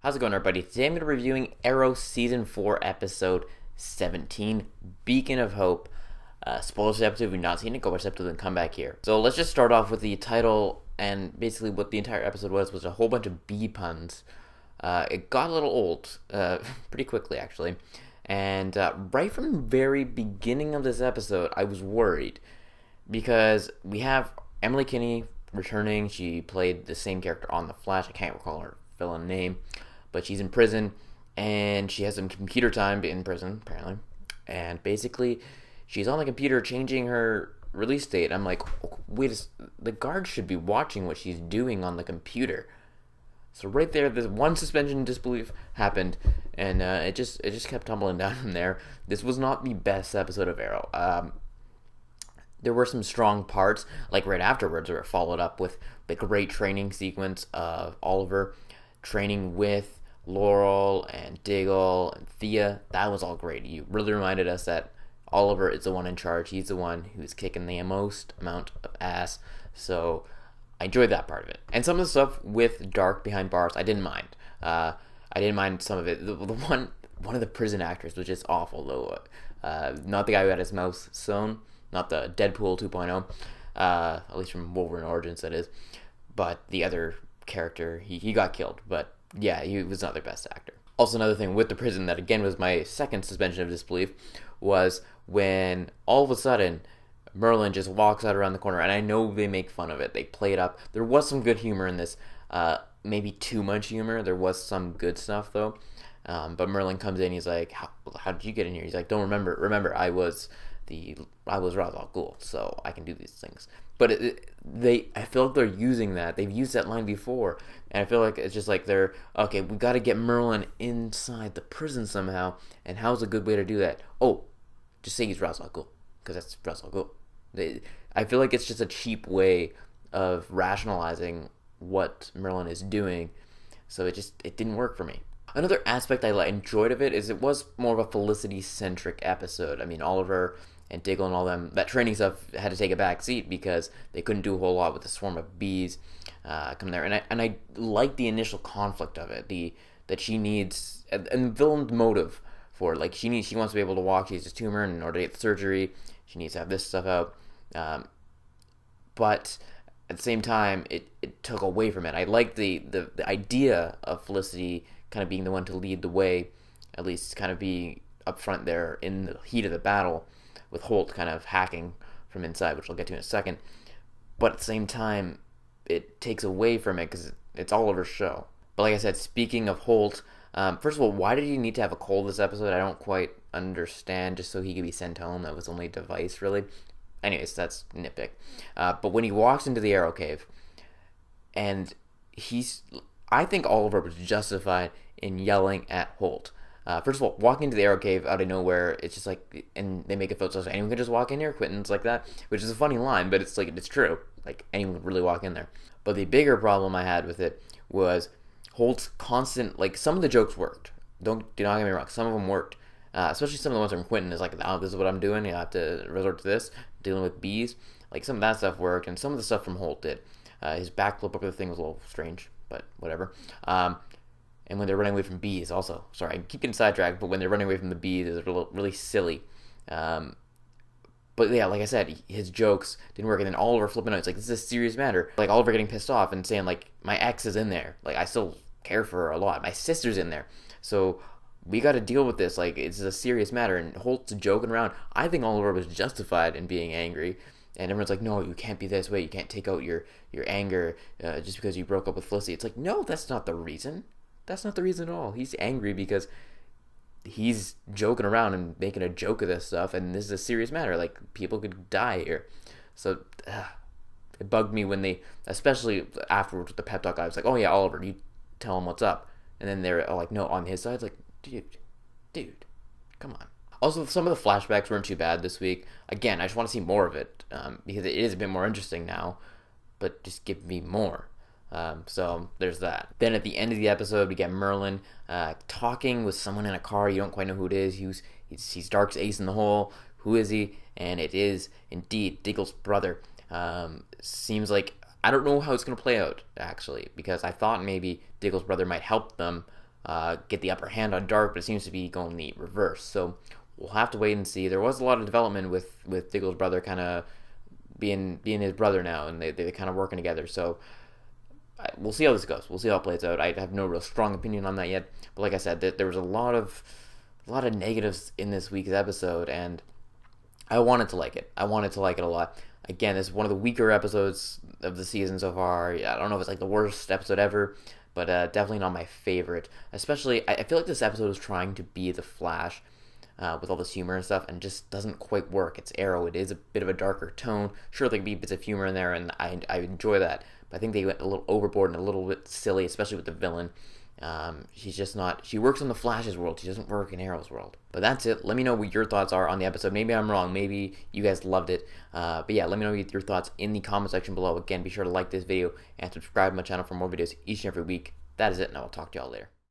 How's it going, everybody? Today I'm going to be reviewing Arrow Season 4, Episode 17, Beacon of Hope. Spoilers for the episode. If you've not seen it, go watch the episode and come back here. So let's just start off with the title, and basically what the entire episode was a whole bunch of bee puns. It got a little old, pretty quickly actually, and right from the very beginning of this episode, I was worried, because we have Emily Kinney returning. She played the same character on The Flash. I can't recall her villain name, but she's in prison, and she has some computer time in prison, apparently. And basically, she's on the computer changing her release date. I'm like, wait, the guards should be watching what she's doing on the computer. So right there, this one suspension of disbelief happened, and it just kept tumbling down from there. This was not the best episode of Arrow. There were some strong parts, like right afterwards, where it followed up with the great training sequence of Oliver training with Laurel and Diggle and Thea. That was all great. You really reminded us that Oliver is the one in charge. He's the one who's kicking the most amount of ass. So I enjoyed that part of it. And some of the stuff with Dark behind bars, I didn't mind. I didn't mind some of it. The one of the prison actors was just awful, though. Not the guy who had his mouth sewn, not the Deadpool 2.0, at least from Wolverine Origins, that is. But the other character, he got killed. But yeah, he was not their best actor. Also, another thing with the prison that again was my second suspension of disbelief was when all of a sudden Merlin just walks out around the corner, and I know they make fun of it. They play it up. There was some good humor in this. Maybe too much humor. There was some good stuff though. But Merlin comes in. He's like, "How did you get in here?" He's like, "Don't remember. I was Ra's al Ghul, so I can do these things." But I feel like they're using that. They've used that line before, and I feel like it's just like they're okay. We got to get Merlin inside the prison somehow, and how's a good way to do that? Oh, just say he's Ra's al Ghul, because that's Ra's al Ghul. I feel like it's just a cheap way of rationalizing what Merlin is doing, so it didn't work for me. Another aspect I enjoyed of it is it was more of a Felicity-centric episode. I mean, Oliver and Diggle and all them, that training stuff had to take a back seat because they couldn't do a whole lot with the swarm of bees coming there. And I like the initial conflict of it, that she needs, and the villain's motive for it. Like, she wants to be able to walk. She has this tumor, and in order to get the surgery, she needs to have this stuff out. But at the same time, it took away from it. I like the idea of Felicity kind of being the one to lead the way, at least kind of be up front there in the heat of the battle, with Holt kind of hacking from inside, which I'll get to in a second. But at the same time, it takes away from it because it's Oliver's show. But like I said, speaking of Holt, first of all, why did he need to have a cold this episode? I don't quite understand. Just so he could be sent home. That was the only device, really. Anyways, that's nitpick. But when he walks into the Arrow Cave, and I think Oliver was justified in yelling at Holt. First of all, walking into the Arrow Cave out of nowhere, it's just like, and they make it feel so anyone can just walk in here, Quentin's like that, which is a funny line, but it's like, it's true. Like, anyone could really walk in there. But the bigger problem I had with it was Holt's constant, like, some of the jokes worked. Do not get me wrong, some of them worked. Especially some of the ones from Quentin is like, oh, this is what I'm doing, you have to resort to this, dealing with bees. Like, some of that stuff worked, and some of the stuff from Holt did. His backflip over the thing was a little strange, but whatever. And when they're running away from bees, also. Sorry, I keep getting sidetracked, but when they're running away from the bees, it's really silly. But yeah, like I said, his jokes didn't work, and then Oliver flipping out. It's like, this is a serious matter. Like, Oliver getting pissed off and saying, like, my ex is in there. Like, I still care for her a lot. My sister's in there. So we got to deal with this. Like, it's a serious matter. And Holt's joking around. I think Oliver was justified in being angry. And everyone's like, no, you can't be this way. You can't take out your anger just because you broke up with Felicity. It's like, no, that's not the reason. That's not the reason at all. He's angry because he's joking around and making a joke of this stuff, and this is a serious matter. Like, people could die here. So it bugged me when they, especially afterwards with the pep talk, I was like, oh yeah, Oliver, you tell him what's up. And then they're all like, no, on his side. It's like, dude, come on. Also, some of the flashbacks weren't too bad this week. Again, I just want to see more of it because it is a bit more interesting now, but just give me more. So there's that. Then at the end of the episode, we get Merlin talking with someone in a car. You don't quite know who it is. He's Dark's ace in the hole. Who is he? And it is indeed Diggle's brother. Seems like, I don't know how it's going to play out, actually, because I thought maybe Diggle's brother might help them get the upper hand on Dark, but it seems to be going the reverse. So we'll have to wait and see. There was a lot of development with Diggle's brother kind of being his brother now, and they kind of working together. So we'll see how this goes. We'll see how it plays out. I have no real strong opinion on that yet. But like I said, there was a lot of negatives in this week's episode, and I wanted to like it. I wanted to like it a lot. Again, this is one of the weaker episodes of the season so far. I don't know if it's like the worst episode ever, but definitely not my favorite. Especially, I feel like this episode is trying to be The Flash with all this humor and stuff, and just doesn't quite work. It's Arrow. It is a bit of a darker tone. Sure, there can be bits of humor in there, and I enjoy that. But I think they went a little overboard and a little bit silly, especially with the villain. She's just not. She works in the Flash's world. She doesn't work in Arrow's world. But that's it. Let me know what your thoughts are on the episode. Maybe I'm wrong. Maybe you guys loved it. But yeah, let me know your thoughts in the comment section below. Again, be sure to like this video and subscribe to my channel for more videos each and every week. That is it, and I will talk to y'all later.